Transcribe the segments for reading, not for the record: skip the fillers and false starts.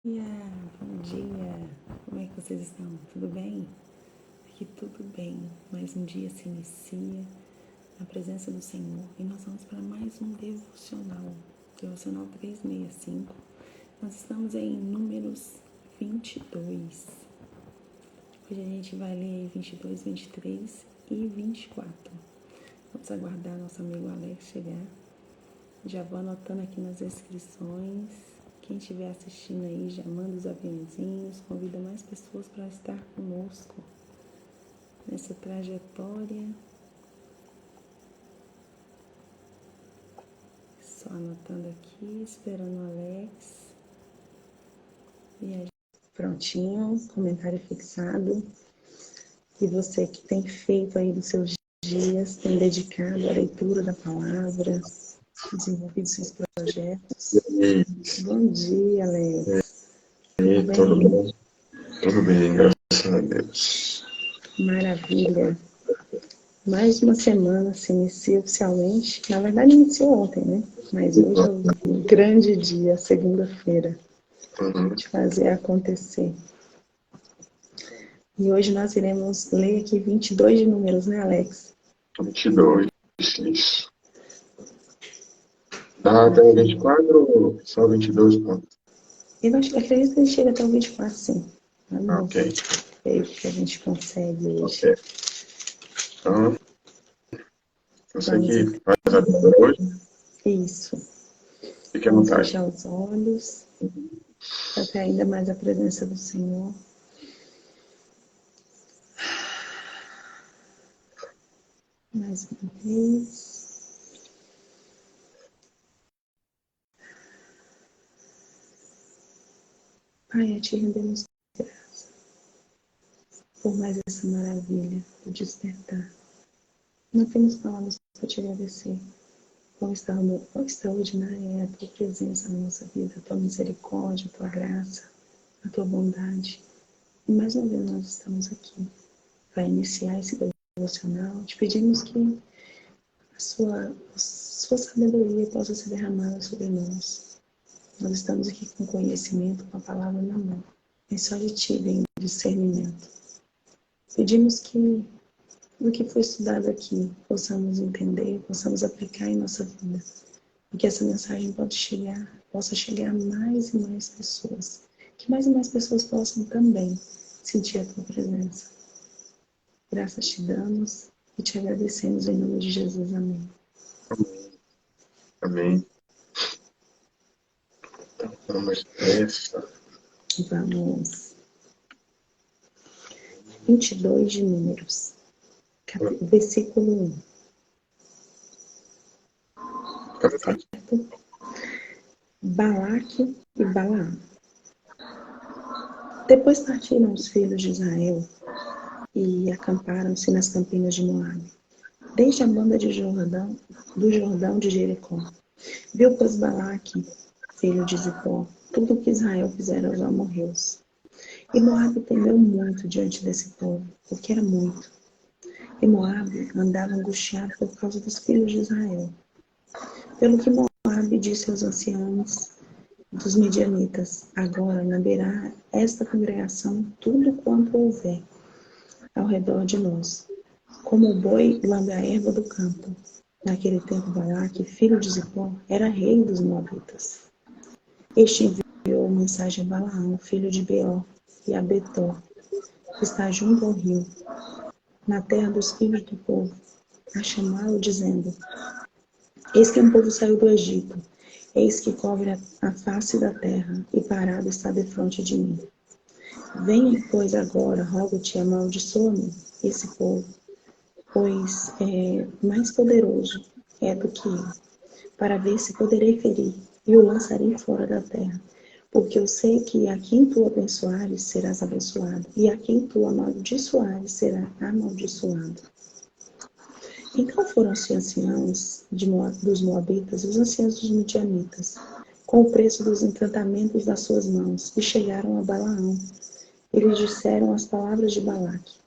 Dia, bom dia! Como é que vocês estão? Tudo bem? Aqui tudo bem. Mais um dia se inicia na presença do Senhor e nós vamos para mais um devocional, devocional 365. Nós estamos em Números 22. Hoje a gente vai ler 22, 23 e 24. Vamos aguardar nosso amigo Alex chegar. Já vou anotando aqui nas inscrições. Quem estiver assistindo aí, já manda os aviãozinhos, convida mais pessoas para estar conosco nessa trajetória. Só anotando aqui, esperando o Alex. E aí, prontinho, comentário fixado. E você que tem feito aí dos seus dias, tem dedicado à leitura da palavra, desenvolvido seus projetos. Bom dia, Alex. Tudo bem? Tudo bem, graças a Deus. Maravilha. Mais uma semana se inicia oficialmente. Na verdade, iniciou ontem, né? Mas hoje é um grande dia, segunda-feira, de fazer acontecer. E hoje nós iremos ler aqui 22 de números, né, Alex? 22, isso. Dá até o 24 ou só 22 pontos? Eu acredito que ele chega até o 24, sim. Vamos Ok. ver o que a gente consegue hoje. Ok. Então, você Vamos que então. faz a leitura hoje, Isso. fique à Vamos vontade. fechar os olhos para ter ainda mais a presença do Senhor. Mais uma vez. Pai, a Ti rendemos graças por mais essa maravilha do despertar. Não temos palavras para Te agradecer. Quão extraordinária é a Tua presença na nossa vida, a Tua misericórdia, a Tua graça, a Tua bondade. E mais uma vez nós estamos aqui para iniciar esse devocional. Te pedimos que a sua sabedoria possa ser derramada sobre nós. Nós estamos aqui com conhecimento, com a palavra na mão. E só de Ti vem o discernimento. Pedimos que do que foi estudado aqui possamos entender, possamos aplicar em nossa vida. E que essa mensagem possa chegar a mais e mais pessoas. Que mais e mais pessoas possam também sentir a Tua presença. Graças te damos e te agradecemos em nome de Jesus. Amém. Amém. Então, vamos nessa. Vamos. 22 de Números, versículo 1. Fique à vontade. Certo? Balaque e Balaão. Depois partiram os filhos de Israel e acamparam-se nas campinas de Moabe, desde a banda do Jordão de Jericó. Viu, pois, Balaque, filho de Zippor, tudo o que Israel fizera aos amorreus. E Moabe temeu muito diante desse povo, porque era muito. E Moabe andava angustiado por causa dos filhos de Israel. Pelo que Moabe disse aos anciãos dos midianitas: agora lamberá esta congregação tudo quanto houver ao redor de nós, como o boi lambe a erva do campo. Naquele tempo, Balaque, filho de Zippor, era rei dos Moabitas. Este enviou mensagem a Balaão, filho de Beor, e a Betor, que está junto ao rio, na terra dos filhos do povo, a chamá-lo, dizendo: eis que um povo saiu do Egito, eis que cobre a face da terra, e parado está defronte de mim. Venha, pois, agora, rogo-te, amaldiçoa-me esse povo, pois é mais poderoso é do que eu, para ver se poderei ferir, e o lançarei fora da terra. Porque eu sei que a quem tu abençoares serás abençoado, e a quem tu amaldiçoares será amaldiçoado. Então foram os anciãos dos Moabitas e os anciãos dos Midianitas, com o preço dos encantamentos das suas mãos, e chegaram a Balaão. Eles disseram as palavras de Balaque.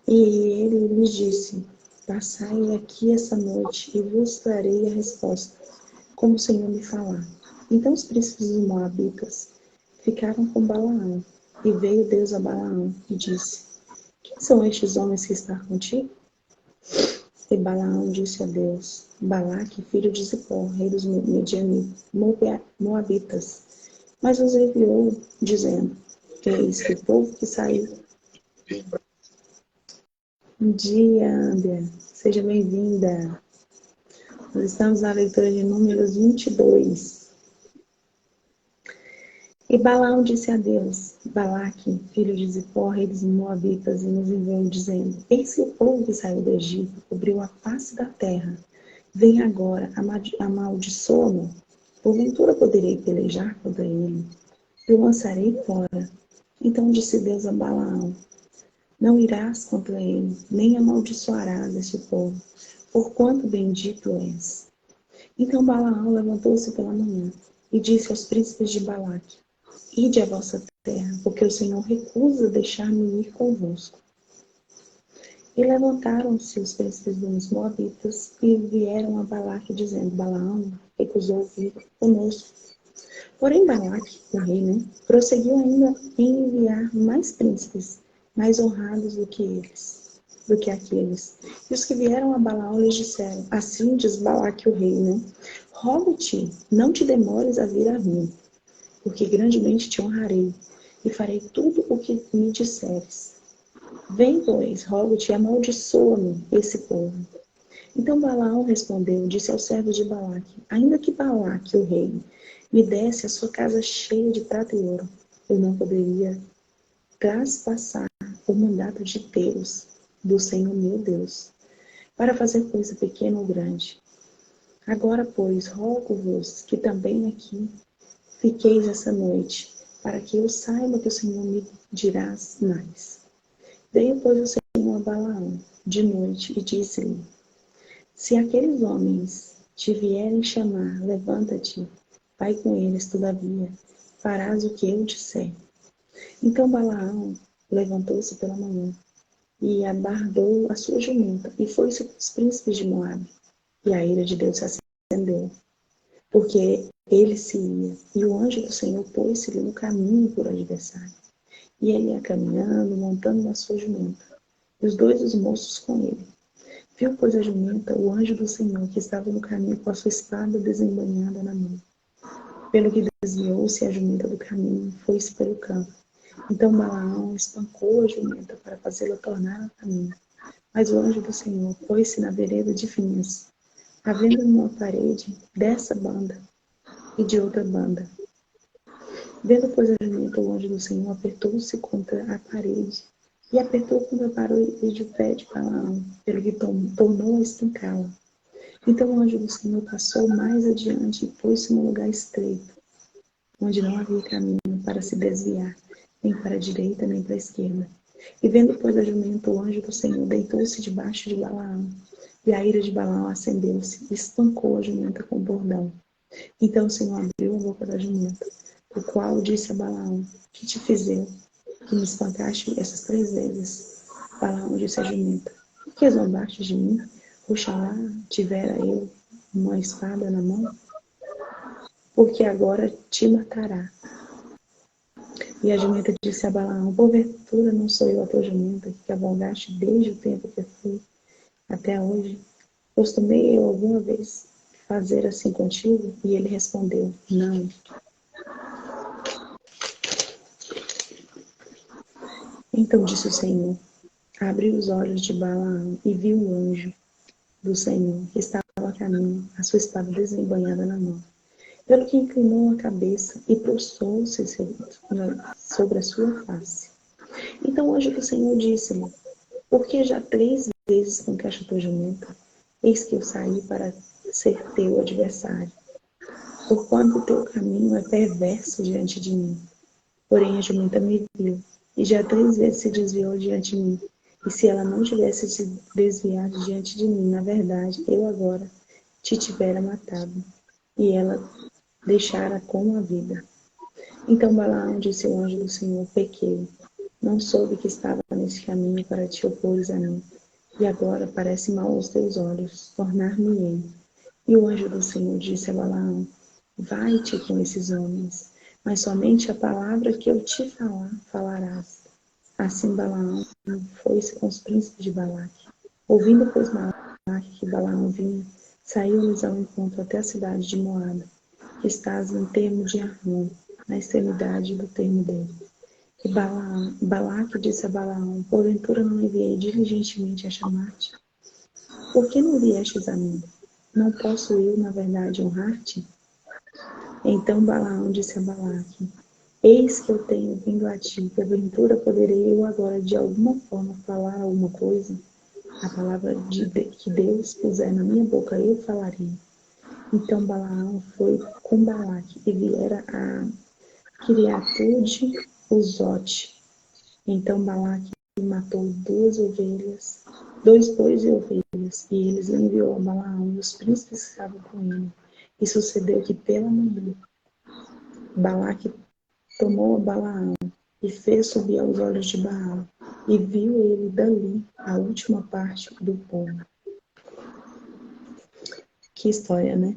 E ele lhes disse: passai aqui essa noite, e vos darei a resposta, como o Senhor me falar. Então os príncipes dos Moabitas ficaram com Balaão. E veio Deus a Balaão e disse: quem são estes homens que estão contigo? E Balaão disse a Deus: Balaque, filho de Zippor, rei dos Moabitas, mas os enviou, dizendo: eis que o povo que saiu. Bom dia, Andrea. Seja bem-vinda. Nós estamos na leitura de Números 22. E Balaão disse a Deus: Balaque, filho de Zippor, rei dos Moabitas, e nos enviou, dizendo: eis que o povo que saiu do Egito cobriu a face da terra. Vem agora, amaldiçoa-no. Porventura poderei pelejar contra ele. Eu lançarei fora. Então disse Deus a Balaão: não irás contra ele, nem amaldiçoarás este povo, porquanto bendito és. Então Balaão levantou-se pela manhã e disse aos príncipes de Balaque: ide à vossa terra, porque o Senhor recusa deixar-me ir convosco. E levantaram-se os príncipes dos Moabitas e vieram a Balaque, dizendo: Balaão recusou vir conosco. Porém Balaque, o rei, prosseguiu ainda em enviar mais príncipes, mais honrados do que aqueles. E os que vieram a Balaão lhes disseram: assim diz Balaque, o rei, rogo-te, não te demores a vir a mim, porque grandemente te honrarei, e farei tudo o que me disseres. Vem, pois, rogo-te, amaldiçoa-me esse povo. Então Balaão respondeu, disse aos servos de Balaque: ainda que Balaque, o rei, me desse a sua casa cheia de prata e ouro, eu não poderia traspassar o mandato de Deus, do Senhor meu Deus, para fazer coisa pequena ou grande. Agora, pois, rogo-vos que também aqui fiqueis essa noite, para que eu saiba que o Senhor me dirás mais. Veio, pois, o Senhor a Balaão de noite e disse-lhe: se aqueles homens te vierem chamar, levanta-te, vai com eles, todavia, farás o que eu disser. Então Balaão levantou-se pela manhã e abardou a sua jumenta e foi-se com os príncipes de Moabe. E a ira de Deus se acendeu, porque ele se ia, e o anjo do Senhor pôs-se-lhe no caminho por adversário. E ele ia caminhando, montando na sua jumenta, e os dois os moços com ele. Viu, pois, a jumenta, o anjo do Senhor, que estava no caminho com a sua espada desembainhada na mão. Pelo que desviou-se a jumenta do caminho e foi-se pelo campo. Então Balaão espancou a jumenta para fazê-la tornar ao caminho. Mas o anjo do Senhor pôs-se na vereda de Finéis, havendo uma parede dessa banda e de outra banda. Vendo, pois, a jumenta, o anjo do Senhor apertou-se contra a parede e apertou contra a parede de pé de Balaão, pelo que tornou a estancá-la. Então o anjo do Senhor passou mais adiante e pôs-se num lugar estreito, onde não havia caminho para se desviar, nem para a direita, nem para a esquerda. E vendo, pois, a jumenta, o anjo do Senhor deitou-se debaixo de Balaão, e a ira de Balaão acendeu-se e espancou a jumenta com o bordão. Então o Senhor abriu a boca da jumenta, o qual disse a Balaão: que te fiz eu, que me espancaste essas 3 vezes? Balaão disse à jumenta: por que zombaste de mim? Oxalá tivera eu uma espada na mão, porque agora te matará. E a jumenta disse a Balaão: porventura não sou eu a tua jumenta, que cavalgaste desde o tempo que fui até hoje? Costumei eu alguma vez fazer assim contigo? E ele respondeu: não. Então disse o Senhor: abriu os olhos de Balaão e viu o anjo do Senhor, que estava a caminho, a sua espada desembainhada na mão. Pelo que inclinou a cabeça e prostrou-se sobre a sua face. Então o anjo do Senhor disse-lhe: por que já 3 vezes espancaste a tua jumenta? Eis que eu saí para ser teu adversário, porquanto o teu caminho é perverso diante de mim. Porém a jumenta me viu, e já 3 vezes se desviou diante de mim. E se ela não tivesse se desviado diante de mim, na verdade, eu agora te tivera matado, e ela deixara com a vida. Então Balaão disse ao anjo do Senhor: pequei, não soube que estava nesse caminho para te opores a mim, e agora parece mal aos teus olhos tornar-me-ei. E o anjo do Senhor disse a Balaão: vai-te com esses homens, mas somente a palavra que eu te falarás. Assim Balaão foi-se com os príncipes de Balaque. Ouvindo, pois, Balaque que Balaão vinha, saiu-lhes ao encontro até a cidade de Moabe, que está em termo de Arnon, na extremidade do termo dele. E Balaque disse a Balaão: porventura não enviei diligentemente a chamar-te? Por que não viestes a mim? Não posso eu, na verdade, honrar-te? Então Balaão disse a Balaque: eis que eu tenho vindo a ti, porventura poderei eu agora de alguma forma falar alguma coisa? A palavra que Deus puser na minha boca eu falarei. Então Balaão foi com Balaque e viera a Kiriatude Uzote. Então Balaque matou 2 bois e ovelhas, e eles enviou a Balaão e os príncipes que estavam com ele. E sucedeu que pela manhã Balaque tomou a Balaão e fez subir aos olhos de Baal, e viu ele dali a última parte do povo. Que história, né?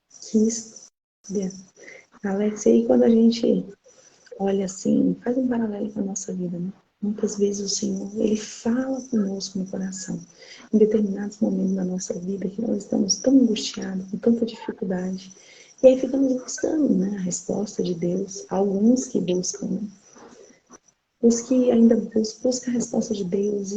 Que história. Alex, e aí quando a gente olha assim, faz um paralelo com a nossa vida, né? Muitas vezes o Senhor, Ele fala conosco no coração, em determinados momentos da nossa vida, que nós estamos tão angustiados, com tanta dificuldade. E aí ficamos buscando, né, a resposta de Deus. Alguns que buscam, né? Os que ainda buscam a resposta de Deus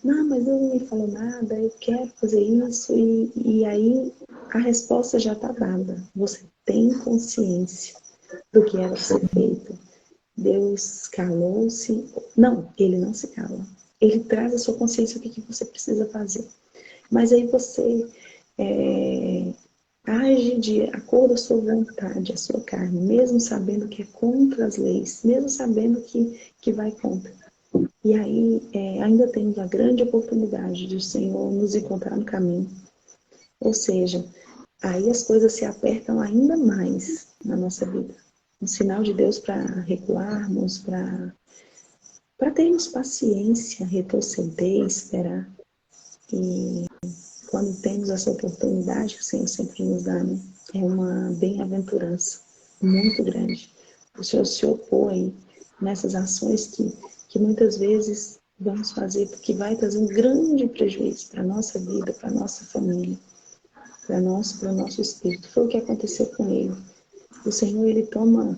não, mas Deus não me falou nada, eu quero fazer isso, e aí a resposta já está dada. Você tem consciência do que era para ser feito. Deus calou-se. Não, ele não se cala. Ele traz a sua consciência o que você precisa fazer. Mas aí você age de acordo com a sua vontade, a sua carne, mesmo sabendo que é contra as leis, mesmo sabendo que vai contra. E aí ainda temos a grande oportunidade de o Senhor nos encontrar no caminho. Ou seja, aí as coisas se apertam ainda mais na nossa vida. Um sinal de Deus para recuarmos, para termos paciência, retroceder, esperar. E quando temos essa oportunidade que o Senhor sempre nos dá, né? É uma bem-aventurança muito grande. O Senhor se opor aí nessas ações que muitas vezes vamos fazer porque vai trazer um grande prejuízo para a nossa vida, para a nossa família, para o nosso espírito. Foi o que aconteceu com ele. O Senhor, ele toma...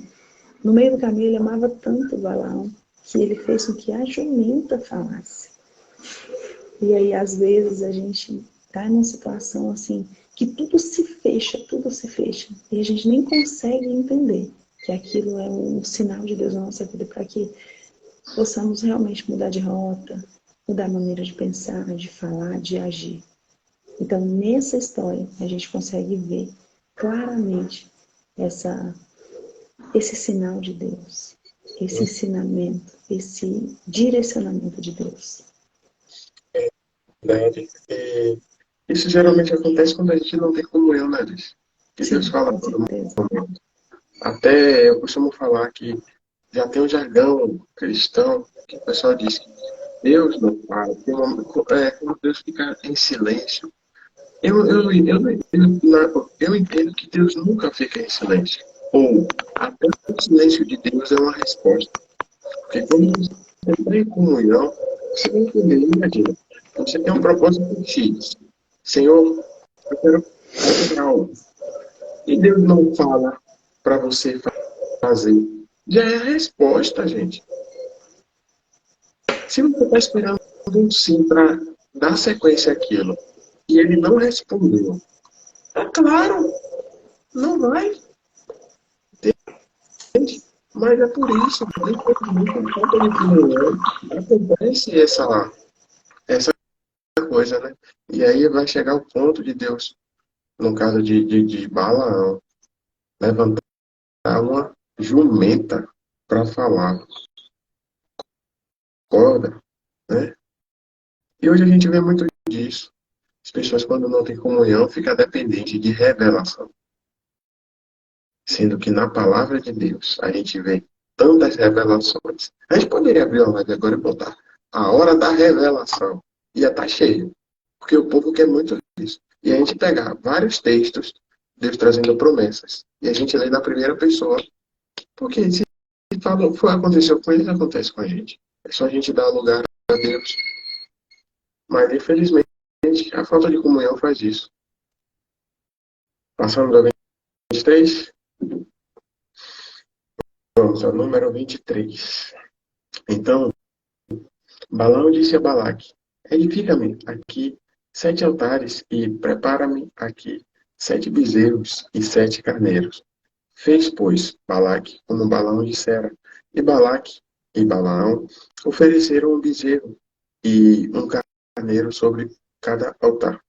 No meio do caminho, ele amava tanto Balaão que ele fez com que a jumenta falasse. E aí, às vezes, a gente está numa situação assim, que tudo se fecha. E a gente nem consegue entender que aquilo é um sinal de Deus na nossa vida para que possamos realmente mudar de rota, mudar a maneira de pensar, de falar, de agir. Então, nessa história, a gente consegue ver claramente esse sinal de Deus, esse ensinamento, esse direcionamento de Deus. Verdade. Isso geralmente acontece quando a gente não tem comunhão, né, Deus? Que Sim, Deus fala com todo mundo. certeza. Até eu costumo falar que já tem um jargão cristão que o pessoal diz que Deus não fala, como Deus fica em silêncio. Eu entendo que Deus nunca fica em silêncio. Ou até o silêncio de Deus é uma resposta. Porque quando Sim, você está em comunhão, você vai entender, imagina, você tem um propósito X. Senhor, eu quero fazer algo. E Deus não fala para você fazer. Já é a resposta, gente. Se você está esperando um sim para dar sequência àquilo e ele não respondeu, é claro, não vai. Entende? Mas é por isso, infelizmente, por falta de comunhão, acontece essa coisa, né? E aí vai chegar o ponto de Deus, no caso de Balaão, levantar uma jumenta para falar, corda, né? E hoje a gente vê muito disso. As pessoas, quando não têm comunhão, ficam dependentes de revelação. Sendo que na palavra de Deus a gente vê tantas revelações. A gente poderia abrir uma live agora e botar a hora da revelação. Ia estar cheio. Porque o povo quer muito isso. E a gente pegar vários textos, Deus trazendo promessas. E a gente lê na primeira pessoa. Porque se falou, aconteceu com eles, acontece com a gente. É só a gente dar lugar a Deus. Mas, infelizmente, a falta de comunhão faz isso. Passando da 23, vamos ao número 23. Então, Balaão disse a Balaque: edifica-me aqui 7 altares e prepara-me aqui 7 bezerros e 7 carneiros. Fez, pois, Balaque como Balaão dissera, e Balaque e Balaão ofereceram um bezerro e um carneiro sobre cada altar.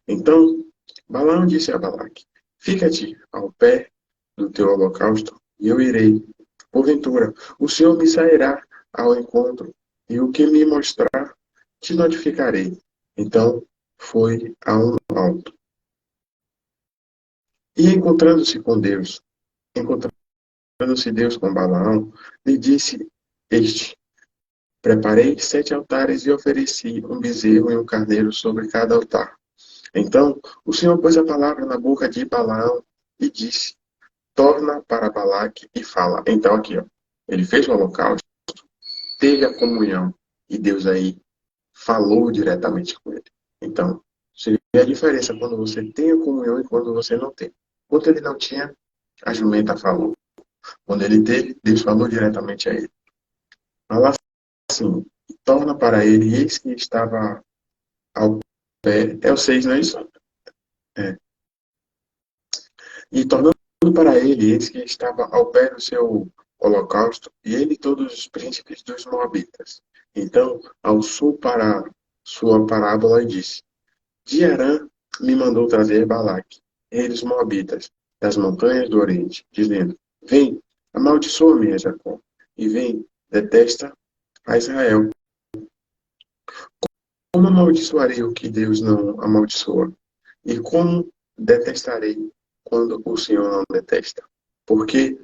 Então, Balaão disse a Balaque: fica-te ao pé do teu holocausto, e eu irei. Porventura, o Senhor me sairá ao encontro, e o que me mostrar, te notificarei. Então, foi a um alto. E encontrando-se com Deus, encontrando-se Deus com Balaão, lhe disse este: preparei 7 altares e ofereci um bezerro e um carneiro sobre cada altar. Então, o Senhor pôs a palavra na boca de Balaão e disse: torna para Balaque e fala. Então, aqui, ó, ele fez o holocausto, teve a comunhão, e Deus aí falou diretamente com ele. Então, você vê a diferença quando você tem a comunhão e quando você não tem. Quando ele não tinha, a jumenta falou. Quando ele teve, Deus falou diretamente a ele. Fala assim: torna para ele, e eis que estava ao pé. É o 6, não é isso? É. E tornando para ele, eis que estava ao pé do seu holocausto, e ele e todos os príncipes dos Moabitas. Então, ao sul para sua parábola, e disse: de Arã me mandou trazer Balaque, rei dos Moabitas, das montanhas do Oriente, dizendo: vem, amaldiçoa-me a Jacó, e vem, detesta a Israel. Como amaldiçoarei o que Deus não amaldiçoa? E como detestarei quando o Senhor não detesta? Porque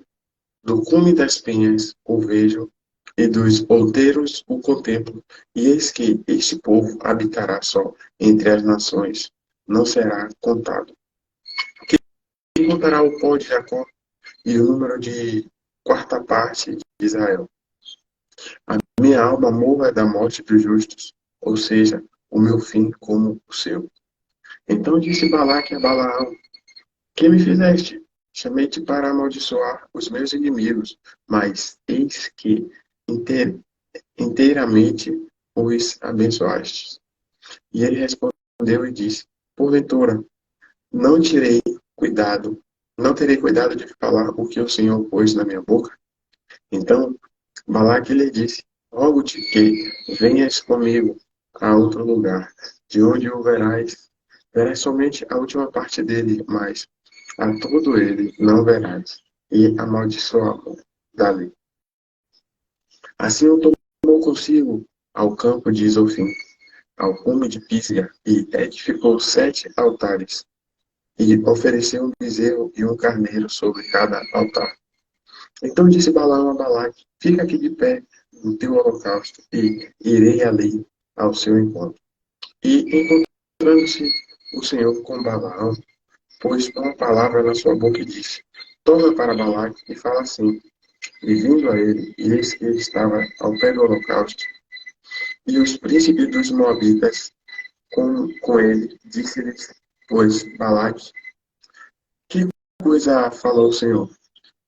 do cume das penhas o vejo, e dos outeiros o contemplo, e eis que este povo habitará só entre as nações, não será contado. Quem contará o pó de Jacó e o número de quarta parte de Israel? A minha alma morra da morte dos justos, ou seja, o meu fim como o seu. Então disse Balaque a Balaão: que me fizeste? Chamei-te para amaldiçoar os meus inimigos, mas eis que inteiramente os abençoaste. E ele respondeu e disse: porventura, não tirei cuidado, não terei cuidado de falar o que o Senhor pôs na minha boca? Então Balaque lhe disse: rogo-te que venhas comigo a outro lugar, de onde o verás somente a última parte dele, mas a todo ele não verás, e amaldiçoá-lo dali. Assim o tomou consigo ao campo de Zofim, ao cume de Pisga, e edificou 7 altares, e ofereceu um bezerro e um carneiro sobre cada altar. Então disse Balaão a Balaque: fica aqui de pé no teu holocausto, e irei ali ao seu encontro. E encontrando-se o Senhor com Balaão, pôs uma palavra na sua boca e disse: torna para Balaque e fala assim. E vindo a ele, e eis que ele estava ao pé do holocausto, e os príncipes dos Moabitas com ele, disse-lhes, pois, Balaque: que coisa falou o Senhor?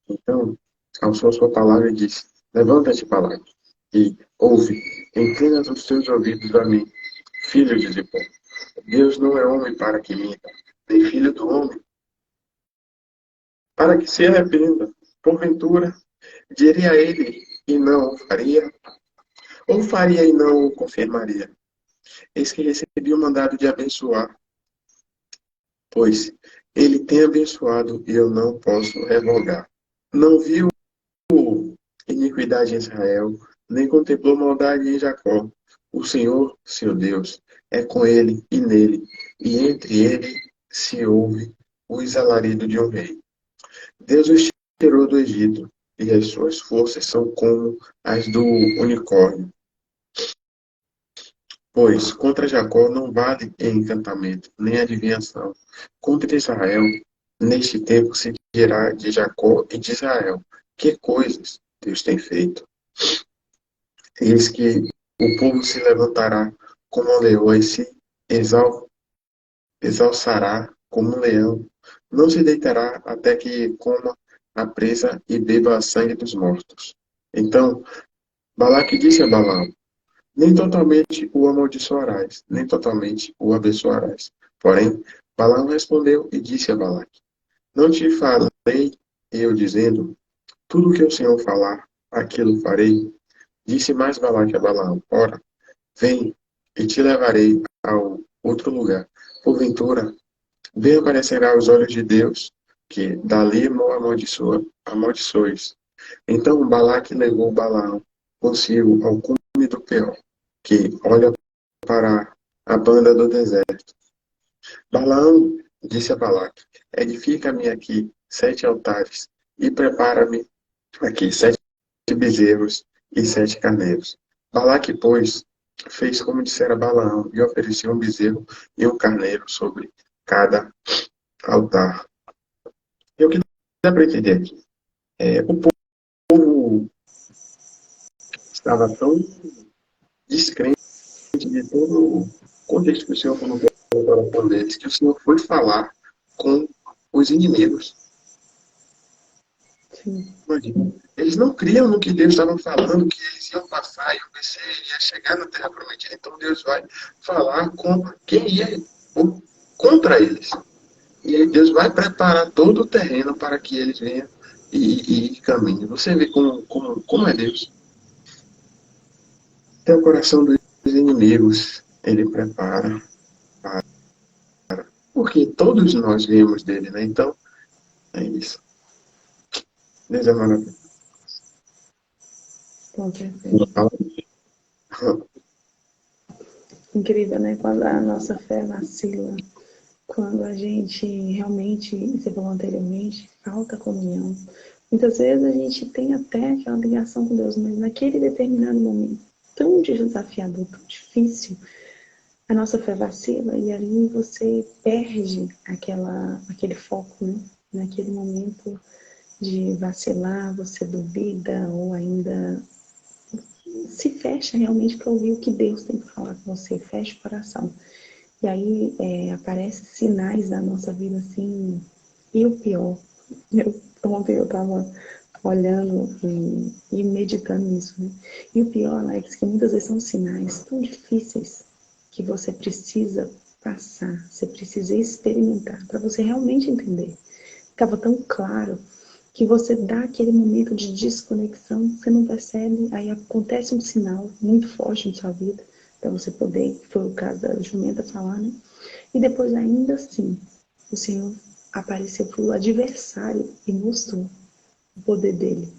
Então alçou sua palavra e disse: levanta-te, Balaque, e ouve, inclina os teus ouvidos a mim, filho de Zippor. Deus não é homem para que minta, nem filho do homem para que se arrependa. Porventura, diria a ele e não o faria, ou faria e não o confirmaria? Eis que recebi o mandado de abençoar, pois ele tem abençoado e eu não posso revogar. Não viu iniquidade em Israel, nem contemplou maldade em Jacó. O Senhor, seu Deus, é com ele e nele, e entre ele se ouve o alarido de um rei. Deus os tirou do Egito, e as suas forças são como as do unicórnio. Pois contra Jacó não vale encantamento, nem adivinhação. Contra Israel, neste tempo se dirá de Jacó e de Israel, que coisas Deus tem feito. Eis que o povo se levantará como um leão e se exal, exalçará como um leão. Não se deitará até que coma a presa e beba a sangue dos mortos. Então Balaque disse a Balaão: nem totalmente o amaldiçoarás, nem totalmente o abençoarás. Porém, Balaão respondeu e disse a Balaque: não te falei eu dizendo, tudo o que o Senhor falar, aquilo farei? Disse mais Balaque a Balaão: ora, vem, e te levarei ao outro lugar. Porventura, bem aparecerá aos olhos de Deus, que dali não amaldiçoes. Então Balaque levou Balaão consigo ao cume do Peor, que olha para a banda do deserto. Balaão disse a Balaque: edifica-me aqui 7 altares, e prepara-me aqui 7 bezerros e 7 carneiros. Balaque, pois, fez como dissera Balaão, e ofereceu um bezerro e um carneiro sobre cada altar. E o que dá para entender aqui? O povo estava tão descrente de todo o contexto que o Senhor colocou no coração deles, que o Senhor foi falar com os inimigos. Sim. Imagina. Eles não criam no que Deus estava falando, que eles iam passar e o Messias ia chegar na Terra Prometida. Então Deus vai falar com quem ia contra eles. E aí Deus vai preparar todo o terreno para que eles venham e caminhem. Você vê como é Deus. Até o coração dos inimigos ele prepara. Porque todos nós viemos dele, né? Então, é isso. Deus é maravilhoso. Com certeza. Incrível, né? Quando a nossa fé vacila, quando a gente realmente, você falou anteriormente, falta comunhão. Muitas vezes a gente tem até aquela ligação com Deus, mas naquele determinado momento tão desafiador, tão difícil, a nossa fé vacila e ali você perde aquele foco, né? Naquele momento de vacilar, você duvida ou ainda se fecha realmente para ouvir o que Deus tem para falar com você, fecha o coração. E aí aparecem sinais da nossa vida assim, e o pior, ontem eu estava olhando e meditando nisso, né? E o pior, Alex, que muitas vezes são sinais tão difíceis que você precisa passar, você precisa experimentar para você realmente entender. Ficava tão claro que você dá aquele momento de desconexão, você não percebe, aí acontece um sinal muito forte na sua vida, para você poder, que foi o caso da jumenta falar, né? E depois ainda assim, o Senhor apareceu para o adversário e mostrou o poder dele.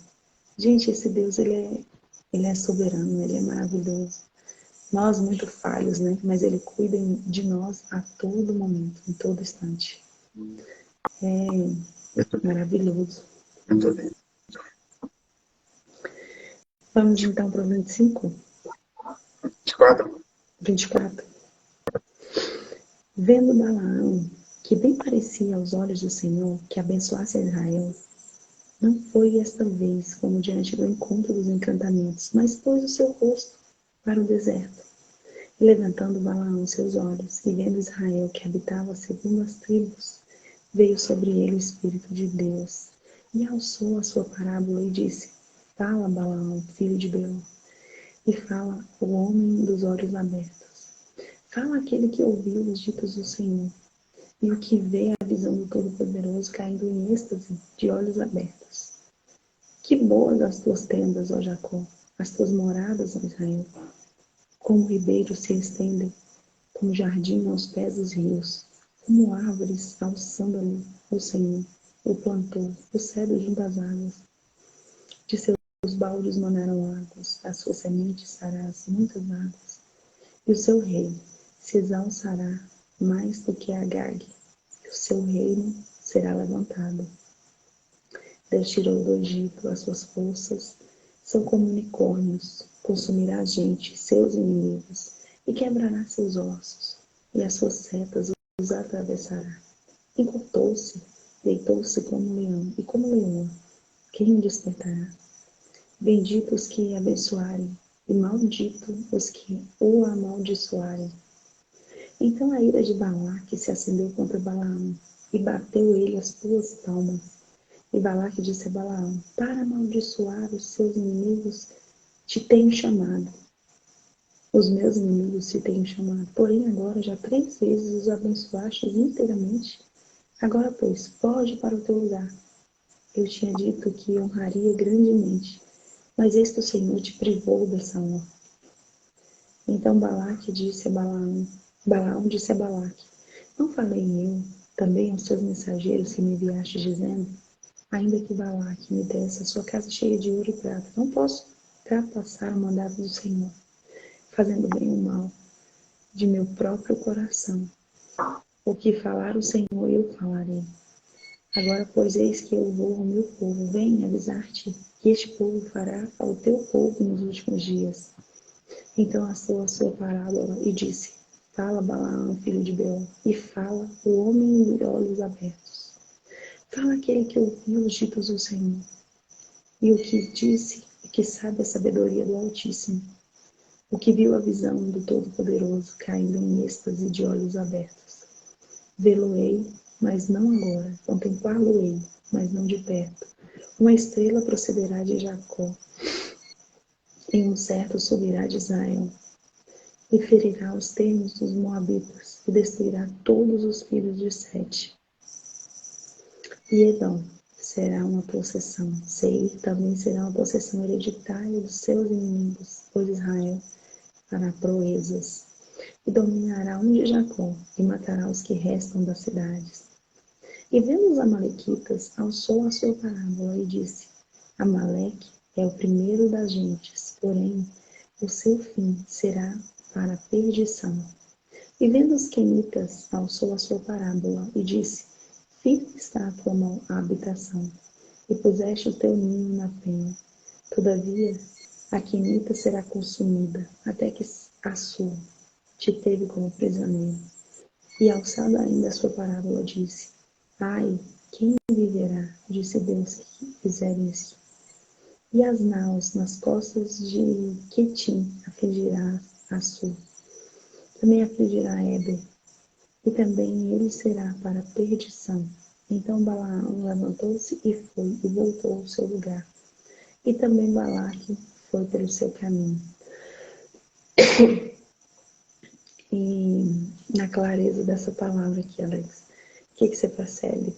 Gente, esse Deus, ele é soberano, ele é maravilhoso. Nós muito falhos, né? Mas ele cuida de nós a todo momento, em todo instante. É maravilhoso. Muito bem. Vamos então para o 25? 24. 24. Vendo Balaão, que bem parecia aos olhos do Senhor que abençoasse a Israel, não foi esta vez como diante do encontro dos encantamentos, mas pôs o seu rosto para o deserto. E levantando Balaão seus olhos, e vendo Israel que habitava segundo as tribos, veio sobre ele o Espírito de Deus, e alçou a sua parábola e disse: fala, Balaão, filho de Beor, e fala o homem dos olhos abertos. Fala aquele que ouviu os ditos do Senhor, e o que vê a visão do Todo-Poderoso caindo em êxtase de olhos abertos. Que boas as tuas tendas, ó Jacó, as tuas moradas, ó Israel. Como ribeiros se estendem, como jardim aos pés dos rios, como árvores alçando-lhe o Senhor, o plantou, o cedro junto às águas. De seus baldes manarão águas, a sua semente sarás muitas águas, e o seu rei se exalçará mais do que Agag, e o seu reino será levantado. Deus tirou do Egito as suas forças, são como unicórnios, consumirá a gente, seus inimigos, e quebrará seus ossos, e as suas setas os atravessará. Encurtou-se, deitou-se como um leão, e como leoa, Quem o despertará? Bendito os que abençoarem, e maldito os que o amaldiçoarem. Então a ira de Balaque se acendeu contra Balaão, e bateu ele as duas palmas. E Balaque disse a Balaão: para amaldiçoar os seus inimigos, te tenho chamado. Os meus inimigos te tenho chamado. Porém agora já 3 vezes os abençoaste inteiramente. Agora, pois, foge para o teu lugar. Eu tinha dito que honraria grandemente, mas eis que o Senhor te privou dessa honra. Então Balaão disse a Balaque: não falei eu também aos seus mensageiros que me enviaste, dizendo: ainda que Balaque me desse a sua casa cheia de ouro e prata, não posso trapassar o mandado do Senhor, fazendo bem ou mal, de meu próprio coração. O que falar o Senhor, eu falarei. Agora, pois, eis que eu vou ao meu povo, venho avisar-te que este povo fará ao teu povo nos últimos dias. Então assou a sua parábola e disse: fala, Balaão, filho de Beor, e fala o homem de olhos abertos. Fala aquele que ouviu os ditos do Senhor, e o que disse, e que sabe a sabedoria do Altíssimo, o que viu a visão do Todo-Poderoso caindo em êxtase de olhos abertos. Vê-lo-ei, mas não agora, contemplá-lo-ei, mas não de perto. Uma estrela procederá de Jacó, e um certo subirá de Israel, e ferirá os termos dos moabitas, e destruirá todos os filhos de Sete. E Edom será uma possessão, Seir também será uma possessão hereditária dos seus inimigos, pois Israel fará proezas, e dominará um de Jacó, e matará os que restam das cidades. E vendo os amalequitas, alçou a sua parábola e disse: Amaleque é o primeiro das gentes, porém o seu fim será para a perdição. E vendo os quenitas, alçou a sua parábola e disse: firme está a tua habitação, e puseste o teu ninho na penha. Todavia, a quenita será consumida, até que Assur te teve como prisioneiro. E alçada ainda a sua parábola, disse: ai, quem viverá, disse Deus, que fizer isso. E as naus nas costas de Quetim afligirá Assur. Também afligirá Éber, e também ele será para a perdição. Então Balaão levantou-se e foi, e voltou ao seu lugar. E também Balaque foi pelo seu caminho. E na clareza dessa palavra aqui, Alex, o que você percebe?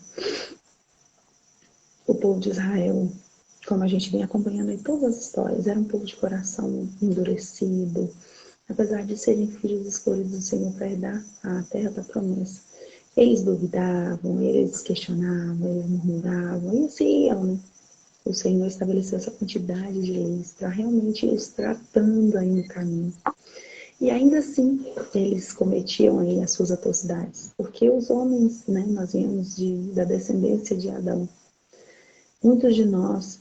O povo de Israel, como a gente vem acompanhando em todas as histórias, era um povo de coração endurecido, apesar de serem filhos escolhidos do Senhor para herdar a terra da promessa. Eles duvidavam, eles questionavam, eles murmuravam, e assim iam, né? O Senhor estabeleceu essa quantidade de leis para realmente os tratando aí no caminho. E ainda assim, eles cometiam aí as suas atrocidades, porque os homens, né, nós viemos da descendência de Adão. Muitos de nós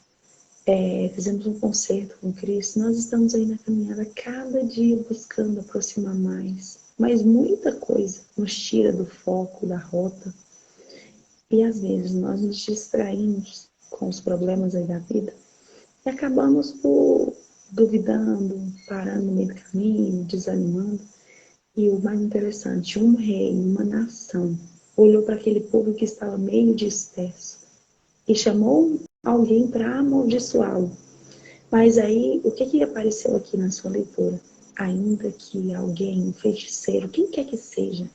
fizemos um concerto com Cristo, nós estamos aí na caminhada, cada dia buscando aproximar mais. Mas muita coisa nos tira do foco, da rota. E às vezes nós nos distraímos com os problemas aí da vida e acabamos por duvidando, parando no meio do caminho, desanimando. E o mais interessante, um rei, uma nação, olhou para aquele povo que estava meio disperso e chamou alguém para amaldiçoá-lo. Mas aí, o que apareceu aqui na sua leitura? Ainda que alguém, um feiticeiro, quem quer que seja,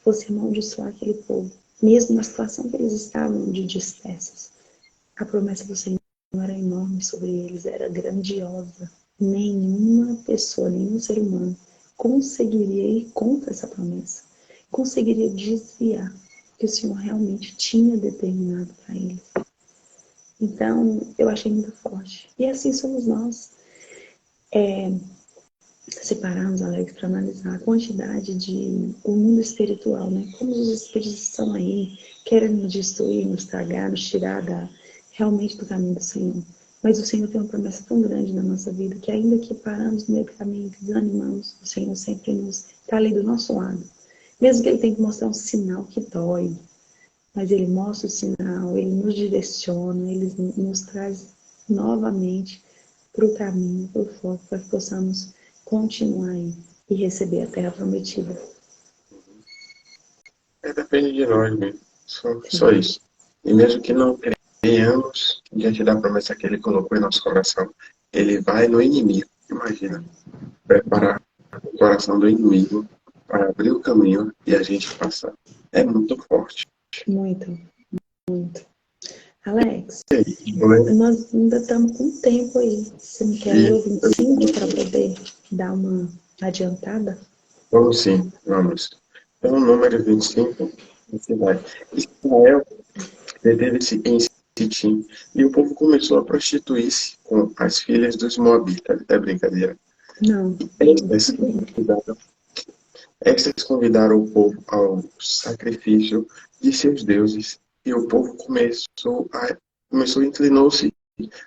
fosse amaldiçoar aquele povo, mesmo na situação que eles estavam de dispersos, a promessa do Senhor era enorme sobre eles, era grandiosa. Nenhuma pessoa, nenhum ser humano conseguiria ir contra essa promessa, conseguiria desviar o que o Senhor realmente tinha determinado para eles. Então, eu achei muito forte. E assim somos nós. Separarmos, Alex, para analisar a quantidade o mundo espiritual, né? Como os espíritos estão aí, querendo nos destruir, nos estragar, nos tirar realmente do caminho do Senhor. Mas o Senhor tem uma promessa tão grande na nossa vida, que ainda que paramos no meio do caminho, que desanimamos, o Senhor sempre está ali do nosso lado. Mesmo que Ele tenha que mostrar um sinal que dói, mas ele mostra o sinal, ele nos direciona, ele nos traz novamente para o caminho, para o foco, para que possamos continuar aí e receber a terra prometida. Depende de nós mesmo. Só Sim. isso. E mesmo que não creiamos diante da promessa que ele colocou em nosso coração, ele vai no inimigo. Imagina, preparar o coração do inimigo para abrir o caminho e a gente passar. É muito forte. Muito, muito. Alex, E aí, nós ainda estamos com tempo aí. Você não quer ler o 25 para poder dar uma adiantada? vamos sim, vamos. Então, número 25, você vai. Israel deteve-se em Sitim, e o povo começou a prostituir-se com as filhas dos Moabitas. É brincadeira. Não. Estas convidaram, estas convidaram o povo ao sacrifício de seus deuses, e o povo inclinou-se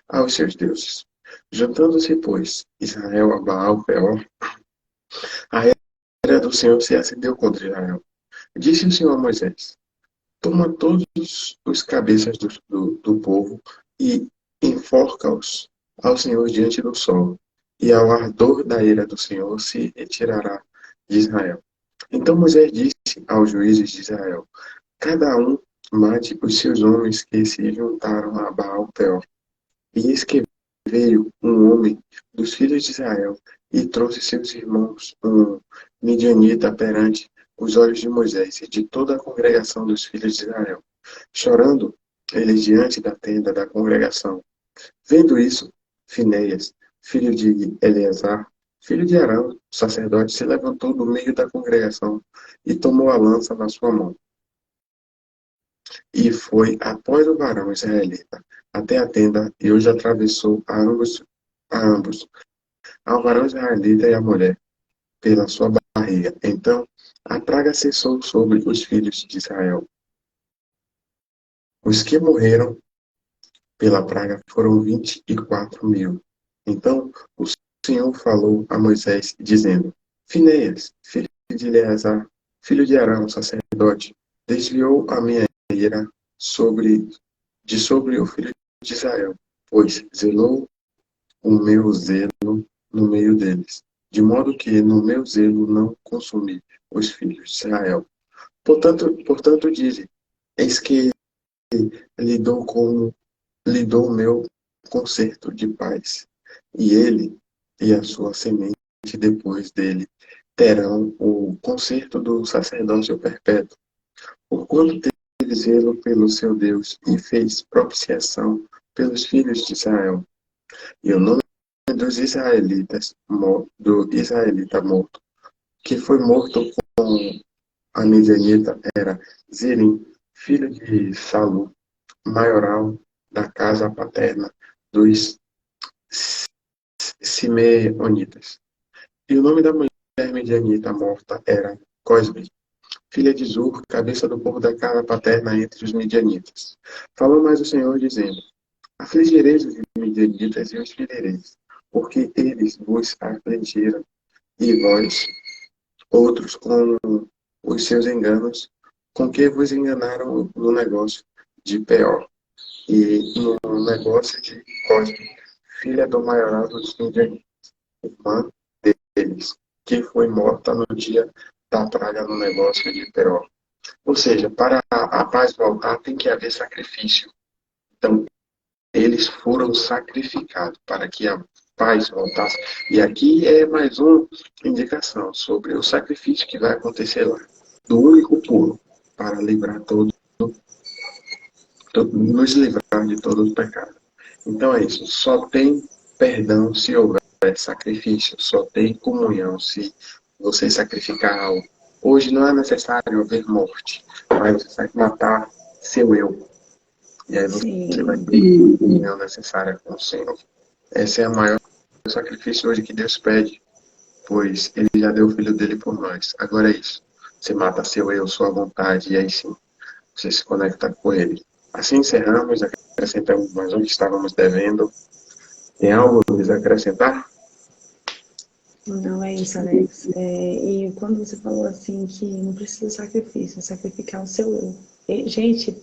aos seus deuses. Juntando-se, pois, Israel a Baal-Peor, a ira do Senhor se acendeu contra Israel. Disse o Senhor a Moisés: toma todos os cabeças do povo e enforca-os ao Senhor diante do sol, e ao ardor da ira do Senhor se retirará de Israel. Então Moisés disse aos juízes de Israel: cada um mate os seus homens que se juntaram a Baal-Peor. E eis que veio um homem dos filhos de Israel e trouxe seus irmãos, um midianita, perante os olhos de Moisés e de toda a congregação dos filhos de Israel, chorando eles diante da tenda da congregação. Vendo isso, Finéias, filho de Eleazar, filho de Arão, sacerdote, se levantou do meio da congregação e tomou a lança na sua mão. E foi após o varão israelita até a tenda, e hoje atravessou a ambos, ao varão israelita e à mulher, pela sua barriga. Então a praga cessou sobre os filhos de Israel. Os que morreram pela praga foram 24.000. Então o Senhor falou a Moisés, dizendo: Finéias, filho de Eleazar, filho de Arão, sacerdote, desviou a minha ira sobre o filho de Israel, pois zelou o meu zelo no meio deles, de modo que no meu zelo não consumi os filhos de Israel. Portanto dize, eis que lhe dou o meu concerto de paz, e ele e a sua semente depois dele terão o concerto do sacerdócio perpétuo, porquanto teve zelo pelo seu Deus e fez propiciação pelos filhos de Israel. E o nome dos israelitas, do israelita morto, que foi morto com a midianita, era Zirim, filho de Salu, maioral da casa paterna dos Simeonitas. E o nome da mulher midianita morta era Cosbi, filha de Zur, cabeça do povo da casa paterna entre os midianitas. Falou mais o Senhor, dizendo: afligireis os midianitas e os ferireis, porque eles vos afligiram, e vós, outros, com os seus enganos, com que vos enganaram no negócio de Peor, e no negócio de Cosme, filha do maioral dos midianitas, irmã deles, que foi morta no dia da praga no negócio de Peor. Ou seja, para a paz voltar tem que haver sacrifício. Então, eles foram sacrificados para que a paz voltasse. E aqui é mais uma indicação sobre o sacrifício que vai acontecer lá, do único puro, para livrar nos livrar de todo o pecado. Então é isso, só tem perdão se houver sacrifício, só tem comunhão se você sacrificar algo. Hoje não é necessário haver morte, mas você vai matar seu eu. E aí você vai Sim. ter a comunhão necessária com o Senhor. Esse é o maior sacrifício hoje que Deus pede, pois Ele já deu o Filho dele por nós. Agora é isso. Você mata seu eu, sua vontade, e aí sim, você se conecta com Ele. Assim encerramos, acrescentamos mais um que estávamos devendo. Tem algo a nos acrescentar? Não é isso, Alex. E quando você falou assim que não precisa sacrifício, sacrificar o seu eu. Gente,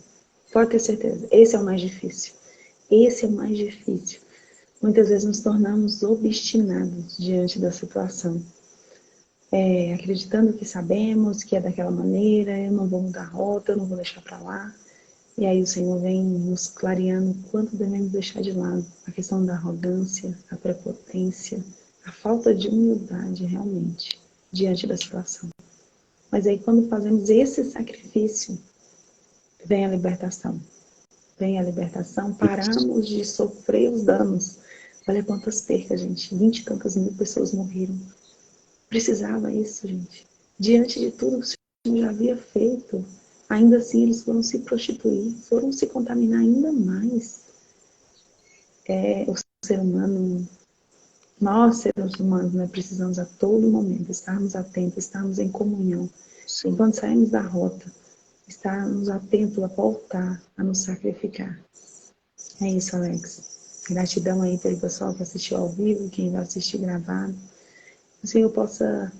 Pode ter certeza. Esse é o mais difícil. Esse é o mais difícil. Muitas vezes nos tornamos obstinados diante da situação. Acreditando que sabemos que é daquela maneira, eu não vou mudar a rota, eu não vou deixar para lá. E aí o Senhor vem nos clareando o quanto devemos deixar de lado a questão da arrogância, a prepotência, a falta de humildade realmente diante da situação. Mas aí quando fazemos esse sacrifício, vem a libertação. Vem a libertação, paramos de sofrer os danos. Olha quantas percas, gente. 20 e tantas mil pessoas morreram. Precisava isso, gente. Diante de tudo que o Senhor já havia feito, ainda assim eles foram se prostituir, foram se contaminar ainda mais. O ser humano, nós seres humanos, né, precisamos a todo momento estarmos atentos, estarmos em comunhão. Sim. Quando saímos da rota, estarmos atentos a voltar, a nos sacrificar. É isso, Alex. Gratidão aí pelo pessoal que assistiu ao vivo, quem vai assistir gravado. Que o Senhor possa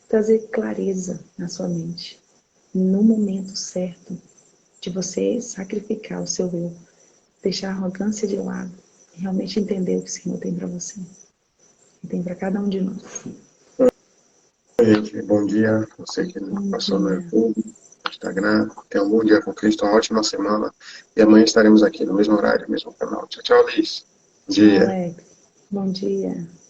trazer clareza na sua mente. No momento certo de você sacrificar o seu eu, deixar a arrogância de lado e realmente entender o que o Senhor tem para você. E tem para cada um de nós. Gente, bom dia. Você que passou no YouTube, Instagram. Tenha um bom dia com Cristo, uma ótima semana. E amanhã estaremos aqui no mesmo horário, no mesmo canal. Tchau, tchau, Liz. Bom Tchau, dia. Alex. Bom dia.